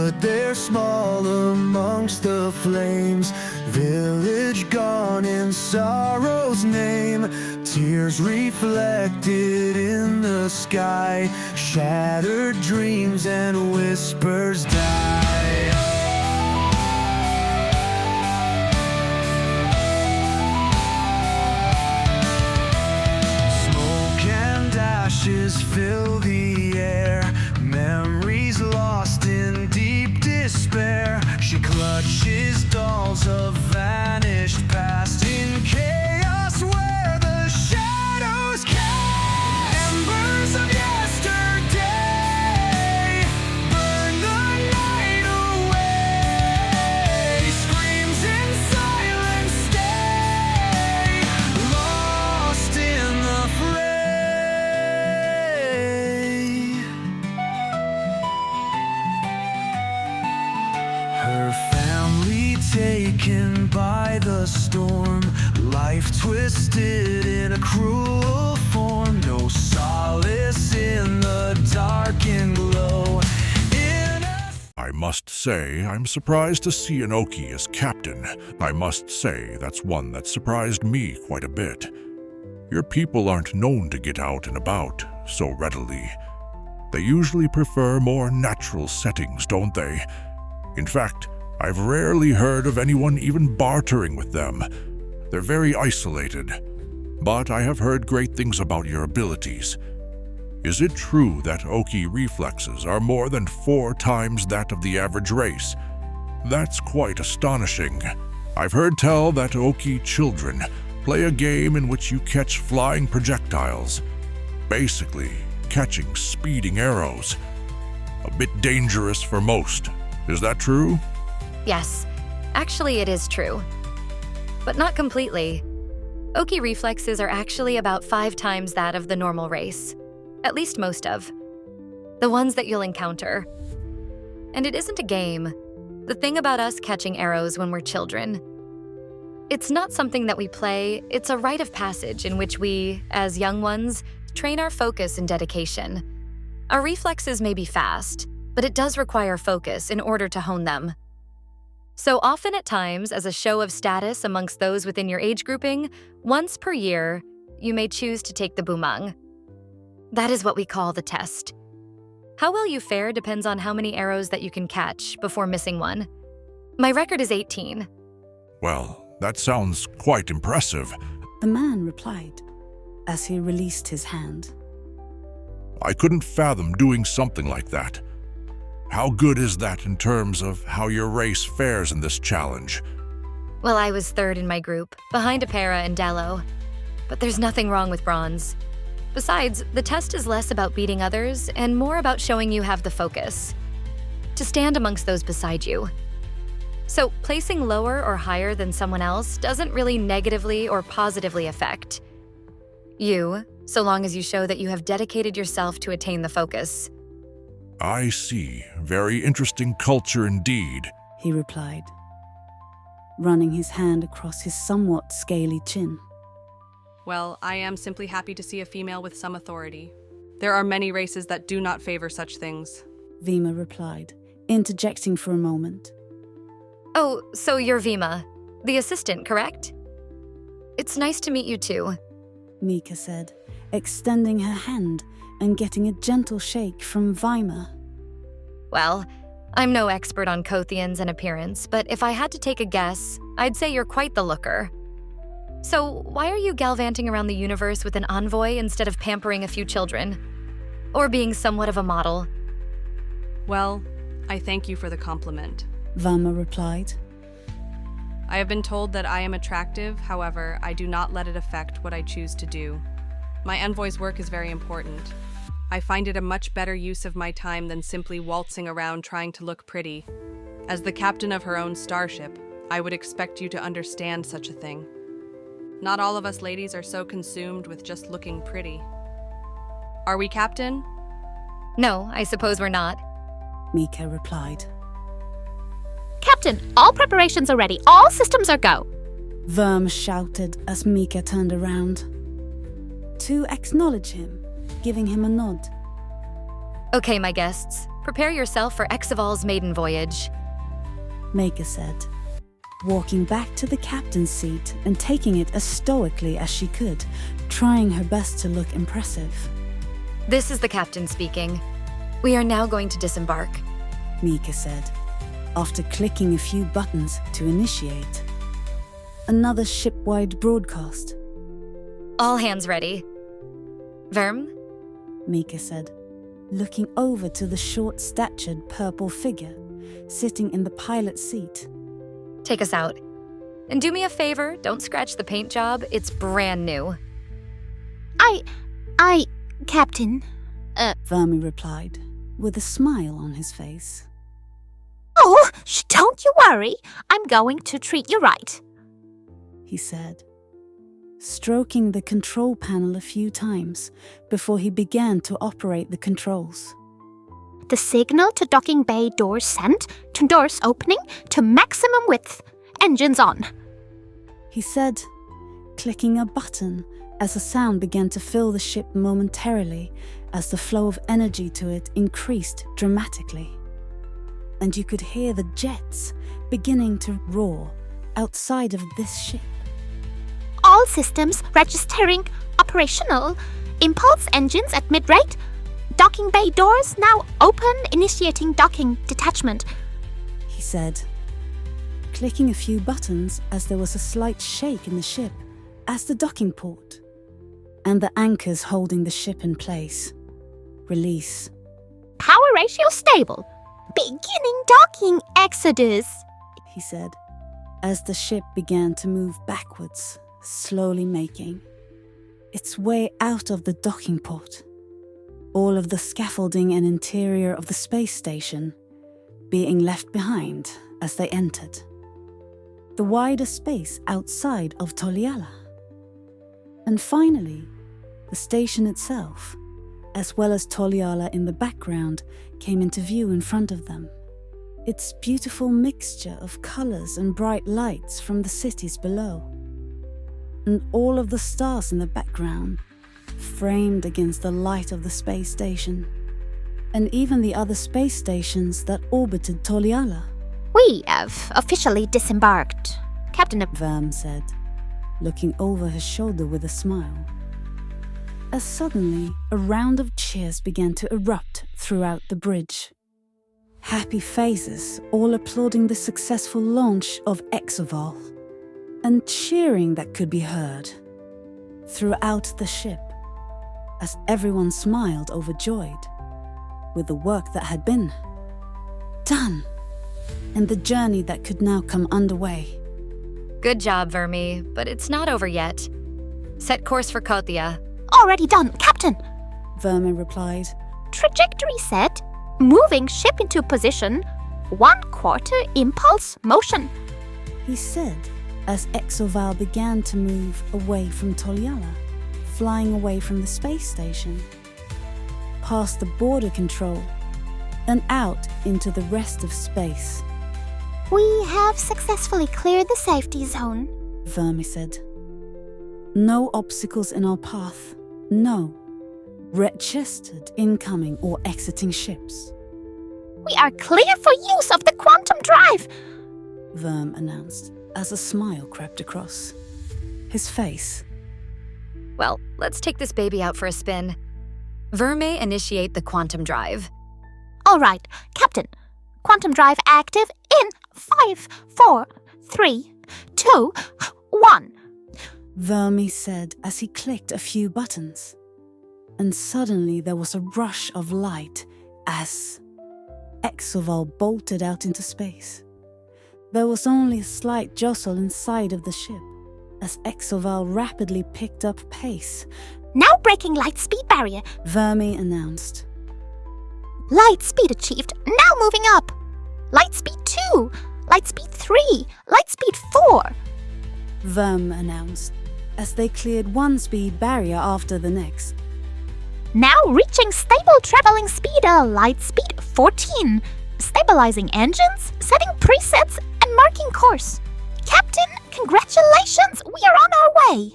stood there small amongst the flames, village gone in sorrow's name. Tears reflected in the sky, shattered dreams and whispers die. Smoke and ashes fill the air, memories lost in deep despair. She clutches dolls of vanished past in chaos where the shadows cast. Embers of yesterday burn the night away. Screams in silence stay lost in the fray. Her family taken by the storm, life twisted in a cruel form. No solace in the darkened glow. I must say, I'm surprised to see an Oki as captain. I must say, that's one that surprised me quite a bit. Your people aren't known to get out and about so readily. They usually prefer more natural settings, don't they? In fact, I've rarely heard of anyone even bartering with them. They're very isolated. But I have heard great things about your abilities. Is it true that Oki reflexes are more than 4 times that of the average race? That's quite astonishing. I've heard tell that Oki children play a game in which you catch flying projectiles. Basically, catching speeding arrows. A bit dangerous for most. Is that true? Yes, actually it is true. But not completely. Oki reflexes are actually about 5 times that of the normal race. At least most of. The ones that you'll encounter. And it isn't a game. The thing about us catching arrows when we're children, it's not something that we play, it's a rite of passage in which we, as young ones, train our focus and dedication. Our reflexes may be fast, but it does require focus in order to hone them. So often at times, as a show of status amongst those within your age grouping, once per year, you may choose to take the bumang. That is what we call the test. How well you fare depends on how many arrows that you can catch before missing one. My record is 18. Well, that sounds quite impressive. The man replied as he released his hand. I couldn't fathom doing something like that. How good is that in terms of how your race fares in this challenge? Well, I was 3rd in my group, behind Apera and Dello. But there's nothing wrong with bronze. Besides, the test is less about beating others and more about showing you have the focus to stand amongst those beside you. So placing lower or higher than someone else doesn't really negatively or positively affect you, so long as you show that you have dedicated yourself to attain the focus. I see. Very interesting culture indeed, He replied, running his hand across his somewhat scaly chin. Well, I am simply happy to see a female with some authority. There are many races that do not favor such things. Vima replied, interjecting for a moment. Oh, so you're Vima, the assistant, correct? It's nice to meet you too. Mika said, extending her hand and getting a gentle shake from Vima. Well, I'm no expert on Kothians and appearance, but if I had to take a guess, I'd say you're quite the looker. So why are you gallivanting around the universe with an envoy instead of pampering a few children? Or being somewhat of a model? Well, I thank you for the compliment. Vama replied. I have been told that I am attractive, however, I do not let it affect what I choose to do. My envoy's work is very important. I find it a much better use of my time than simply waltzing around trying to look pretty. As the captain of her own starship, I would expect you to understand such a thing. Not all of us ladies are so consumed with just looking pretty. Are we, Captain? No, I suppose we're not. Mika replied. Captain, all preparations are ready. All systems are go. Verm shouted as Mika turned around to acknowledge him, giving him a nod. Okay, my guests, Prepare yourself for exoval's maiden voyage. Maker said, walking back to the captain's seat and taking it as stoically as she could, trying her best to look impressive. This is the captain speaking. We are now going to disembark. Mika said, after clicking a few buttons to initiate. Another ship-wide broadcast. All hands ready. Verm? Mika said, looking over to the short-statured purple figure sitting in the pilot's seat. Take us out. And do me a favor, don't scratch the paint job. It's brand new. Captain. Vermi replied, with a smile on his face. Oh, don't you worry. I'm going to treat you right. He said, stroking the control panel a few times before he began to operate the controls. The signal to docking bay doors sent, to doors opening, to maximum width. Engines on. He said, clicking a button as a sound began to fill the ship momentarily as the flow of energy to it increased dramatically. And you could hear the jets beginning to roar outside of this ship. All systems registering operational. Impulse engines at mid-rate. Docking bay doors now open, initiating docking detachment. He said, clicking a few buttons as there was a slight shake in the ship as the docking port and the anchors holding the ship in place. Release. Power ratio stable. Beginning docking exodus. He said, as the ship began to move backwards, slowly making its way out of the docking port. All of the scaffolding and interior of the space station being left behind as they entered the wider space outside of Toliala. And finally, the station itself, as well as Toliala in the background, came into view in front of them. Its beautiful mixture of colors and bright lights from the cities below. And all of the stars in the background, framed against the light of the space station. And even the other space stations that orbited Toliala. We have officially disembarked. Captain Verm said, looking over his shoulder with a smile. As suddenly, a round of cheers began to erupt throughout the bridge. Happy faces, all applauding the successful launch of exoval, and cheering that could be heard throughout the ship, as everyone smiled overjoyed with the work that had been done, and the journey that could now come underway. Good job, Vermi, but it's not over yet. Set course for Kothia. Already done, Captain. Vermi replied. Trajectory set. Moving ship into position. 1/4 impulse motion. He said as exoval began to move away from Toliala, flying away from the space station, past the border control, and out into the rest of space. We have successfully cleared the safety zone, Vermi said. No obstacles in our path. No registered incoming or exiting ships. We are clear for use of the quantum drive, Verm announced as a smile crept across his face. Well, let's take this baby out for a spin. Verme, initiate the quantum drive. All right, Captain. Quantum drive active in 5, 4, 3, 2, 1. Vermi said as he clicked a few buttons. And suddenly there was a rush of light as exoval bolted out into space. There was only a slight jostle inside of the ship as exoval rapidly picked up pace. Now breaking light speed barrier. Vermi announced. Light speed achieved. Now moving up. Light speed 2. Light speed 3. Light speed 4. Verm announced as they cleared one speed barrier after the next. Now reaching stable traveling speed, light speed 14. Stabilizing engines, setting presets, and marking course. Captain, congratulations, we are on our way.